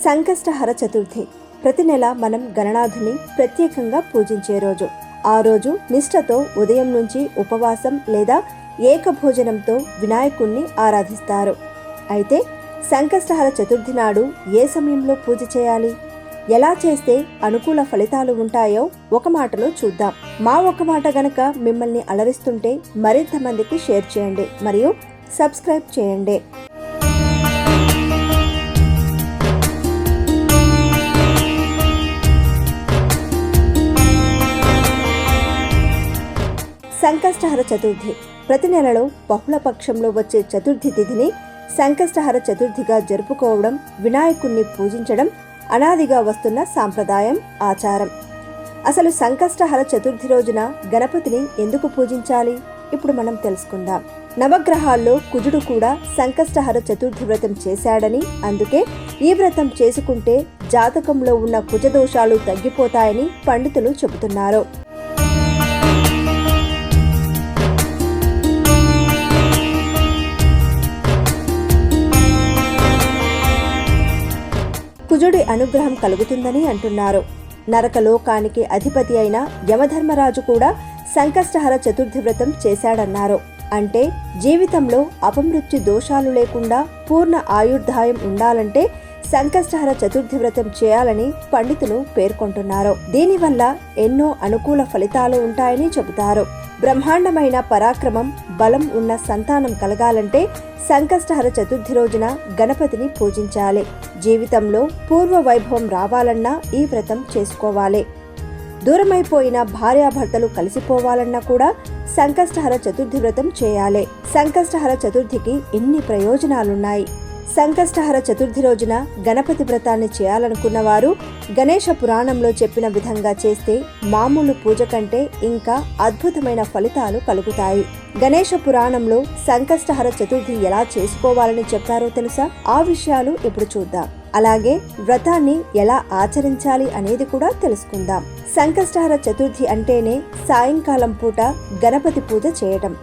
సంకష్టహర చతుర్థి ప్రతి నెల మనం గణనాథుని ప్రత్యేకంగా పూజించే రోజు. ఆ రోజు నిష్ఠతో ఉదయం నుంచి ఉపవాసం లేదా ఏకభోజనంతో వినాయకుణ్ణి ఆరాధిస్తారు. అయితే సంకష్టహర చతుర్థి నాడు ఏ సమయంలో పూజ చేయాలి, ఎలా చేస్తే అనుకూల ఫలితాలు ఉంటాయో ఒక మాటలో చూద్దాం. మా ఒక మాట గనక మిమ్మల్ని అలరిస్తుంటే మరింత మందికి షేర్ చేయండి మరియు సబ్స్క్రైబ్ చేయండి. సంకష్టహర చతుర్థి ప్రతి నెలలో బహుళపక్షంలో వచ్చే చతుర్థి తిథిని సంకష్టహర చతుర్థిగా జరుపుకోవడం, వినాయకుణ్ణి పూజించడం అనాదిగా వస్తున్న సాంప్రదాయం, ఆచారం. అసలు సంకష్టహర చతుర్థి రోజున గణపతిని ఎందుకు పూజించాలి ఇప్పుడు మనం తెలుసుకుందాం. నవగ్రహాల్లో కుజుడు కూడా సంకష్టహర చతుర్థి వ్రతం చేశాడని, అందుకే ఈ వ్రతం చేసుకుంటే జాతకంలో ఉన్న కుజదోషాలు తగ్గిపోతాయని పండితులు చెబుతున్నారు. కుజుడి అనుగ్రహం కలుగుతుందని అంటున్నారు. నరకలోకానికి అధిపతి అయిన యమధర్మరాజు కూడా సంకష్టహర చతుర్థి వ్రతం చేశాడన్నారు. అంటే జీవితంలో అపమృత్యు దోషాలు లేకుండా పూర్ణ ఆయుర్దాయం ఉండాలంటే సంకష్టహర చతుర్థి వ్రతం చేయాలని పండితులు పేర్కొంటున్నారు. దీనివల్ల ఎన్నో అనుకూల ఫలితాలు ఉంటాయని చెబుతారు. బ్రహ్మాండమైన పరాక్రమం, బలం ఉన్న సంతానం కలగాలంటే సంకష్టహర చతుర్థి రోజున గణపతిని పూజించాలి. జీవితంలో పూర్వ వైభవం రావాలన్నా ఈ వ్రతం చేసుకోవాలి. దూరమైపోయిన భార్యాభర్తలు కలిసిపోవాలన్నా కూడా సంకష్టహర చతుర్థి వ్రతం చేయాలి. సంకష్టహర చతుర్థికి ఇన్ని ప్రయోజనాలున్నాయి. సంకష్టహర చతుర్థి రోజున గణపతి వ్రతాన్ని చేయాలనుకున్న వారు గణేశ పురాణంలో చెప్పిన విధంగా చేస్తే మామూలు పూజ కంటే ఇంకా అద్భుతమైన ఫలితాలు కలుగుతాయి. గణేశ పురాణంలో సంకష్టహర చతుర్థి ఎలా చేసుకోవాలని చెప్పారో తెలుసా? ఆ విషయాలు ఇప్పుడు చూద్దాం. అలాగే వ్రతాన్ని ఎలా ఆచరించాలి అనేది కూడా తెలుసుకుందాం. సంకష్టహర చతుర్థి అంటేనే సాయంకాలం పూట గణపతి పూజ చేయటం.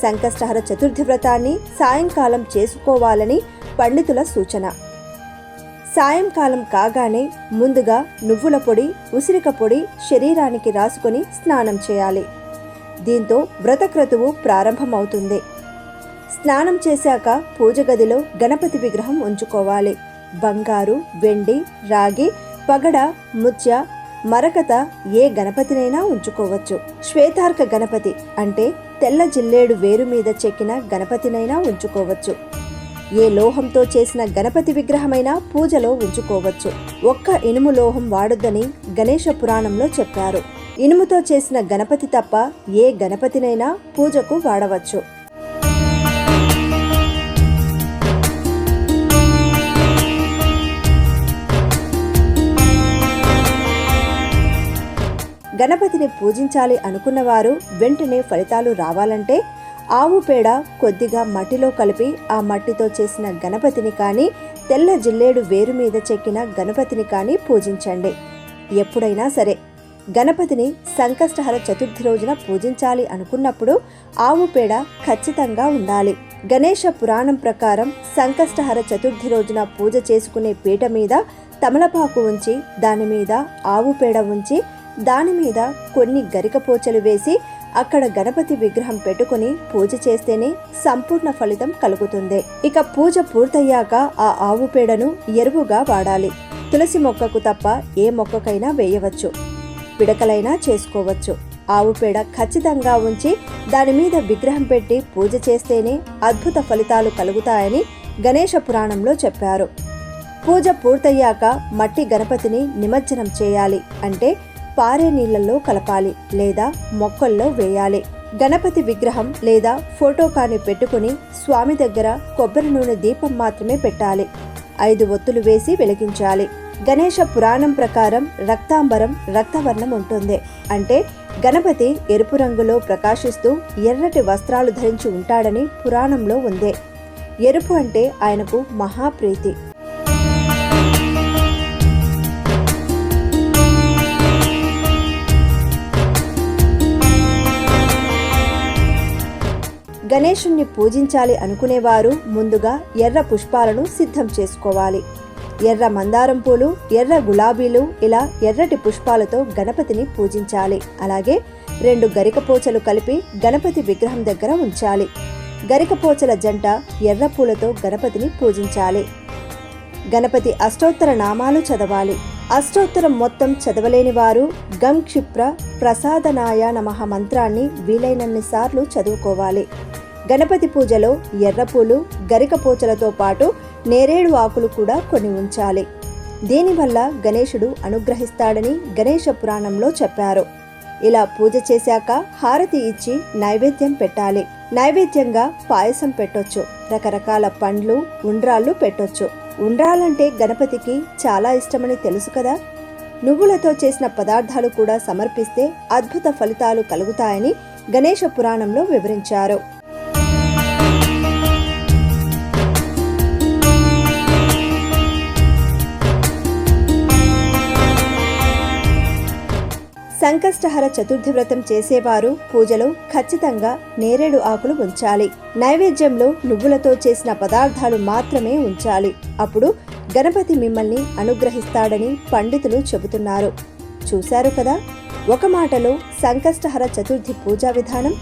సంకష్టహర చతుర్థి వ్రతాన్ని సాయంకాలం చేసుకోవాలని పండితుల సూచన. సాయంకాలం కాగానే ముందుగా నువ్వుల పొడి, ఉసిరిక పొడి శరీరానికి రాసుకొని స్నానం చేయాలి. దీంతో వ్రతక్రతువు ప్రారంభమవుతుంది. స్నానం చేశాక పూజ గదిలో గణపతి విగ్రహం ఉంచుకోవాలి. బంగారు, వెండి, రాగి, పగడ, ముత్య, మరకత ఏ గణపతినైనా ఉంచుకోవచ్చు. శ్వేతార్క గణపతి అంటే తెల్ల జిల్లేడు వేరు మీద చెక్కిన గణపతినైనా ఉంచుకోవచ్చు. ఏ లోహంతో చేసిన గణపతి విగ్రహమైనా పూజలో ఉంచుకోవచ్చు. ఒక్క ఇనుము లోహం వాడొద్దని గణేశ పురాణంలో చెప్పారు. ఇనుముతో చేసిన గణపతి తప్ప ఏ గణపతినైనా పూజకు వాడవచ్చు. గణపతిని పూజించాలి అనుకున్నవారు వెంటనే ఫలితాలు రావాలంటే ఆవు పేడ కొద్దిగా మట్టిలో కలిపి ఆ మట్టితో చేసిన గణపతిని కానీ, తెల్ల జిల్లేడు వేరు మీద చెక్కిన గణపతిని కానీ పూజించండి. ఎప్పుడైనా సరే గణపతిని సంకష్టహర చతుర్థి రోజున పూజించాలి అనుకున్నప్పుడు ఆవు పేడ ఖచ్చితంగా ఉండాలి. గణేశ పురాణం ప్రకారం సంకష్టహర చతుర్థి రోజున పూజ చేసుకునే పీట మీద తమలపాకు ఉంచి, దాని మీద ఆవు పేడ ఉంచి, దాని మీద కొన్ని గరికపోచలు వేసి అక్కడ గణపతి విగ్రహం పెట్టుకుని పూజ చేస్తేనే సంపూర్ణ ఫలితం కలుగుతుంది. ఇక పూజ పూర్తయ్యాక ఆ ఆవు పేడను ఎరువుగా వాడాలి. తులసి మొక్కకు తప్ప ఏ మొక్కకైనా వేయవచ్చు, పిడకలైనా చేసుకోవచ్చు. ఆవు పేడ ఖచ్చితంగా ఉంచి దాని మీద విగ్రహం పెట్టి పూజ చేస్తేనే అద్భుత ఫలితాలు కలుగుతాయని గణేశ పురాణంలో చెప్పారు. పూజ పూర్తయ్యాక మట్టి గణపతిని నిమజ్జనం చేయాలి. అంటే పారే నీళ్లలో కలపాలి లేదా మొక్కల్లో వేయాలి. గణపతి విగ్రహం లేదా ఫోటో కాని పెట్టుకుని స్వామి దగ్గర కొబ్బరి నూనె దీపం మాత్రమే పెట్టాలి. 5 ఒత్తులు వేసి వెలిగించాలి. గణేశ పురాణం ప్రకారం రక్తాంబరం రక్తవర్ణం ఉంటుంది. అంటే గణపతి ఎరుపు రంగులో ప్రకాశిస్తూ ఎర్రటి వస్త్రాలు ధరించి ఉంటాడని పురాణంలో ఉంది. ఎరుపు అంటే ఆయనకు మహాప్రీతి. గణేశుణ్ణి పూజించాలి అనుకునేవారు ముందుగా ఎర్ర పుష్పాలను సిద్ధం చేసుకోవాలి. ఎర్ర మందారం పూలు, ఎర్ర గులాబీలు, ఇలా ఎర్రటి పుష్పాలతో గణపతిని పూజించాలి. అలాగే 2 గరికపోచలు కలిపి గణపతి విగ్రహం దగ్గర ఉంచాలి. గరికపోచల జంట ఎర్ర పూలతో గణపతిని పూజించాలి. గణపతి అష్టోత్తర నామాలు చదవాలి. అష్టోత్తరం మొత్తం చదవలేని వారు గం క్షిప్ర ప్రసాదనాయ నమః మంత్రాన్ని వీలైనన్ని సార్లు చదువుకోవాలి. గణపతి పూజలో ఎర్రపూలు, గరికపోచలతో పాటు నేరేడు ఆకులు కూడా కొని ఉంచాలి. దీనివల్ల గణేశుడు అనుగ్రహిస్తాడని గణేశ పురాణంలో చెప్పారు. ఇలా పూజ చేశాక హారతి ఇచ్చి నైవేద్యం పెట్టాలి. నైవేద్యంగా పాయసం పెట్టొచ్చు, రకరకాల పండ్లు, ఉండ్రాళ్ళు పెట్టొచ్చు. ఉండ్రాలంటే గణపతికి చాలా ఇష్టమని తెలుసు కదా. నువ్వులతో చేసిన పదార్థాలు కూడా సమర్పిస్తే అద్భుత ఫలితాలు కలుగుతాయని గణేశ పురాణంలో వివరించారు. సంకష్టహర చతుర్థి వ్రతం చేసేవారు పూజలో ఖచ్చితంగా నేరేడు ఆకులు ఉంచాలి. నైవేద్యంలో నువ్వులతో చేసిన పదార్థాలు మాత్రమే ఉంచాలి. అప్పుడు గణపతి మిమ్మల్ని అనుగ్రహిస్తాడని పండితులు చెబుతున్నారు. చూశారు కదా, ఒక మాటలో సంకష్టహర చతుర్థి పూజా విధానం.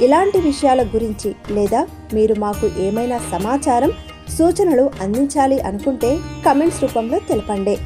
ఇలాంటి విషయాల గురించి లేదా మీరు మాకు ఏమైనా సమాచారం, సూచనలు అందించాలి అనుకుంటే కమెంట్స్ రూపంలో తెలపండి.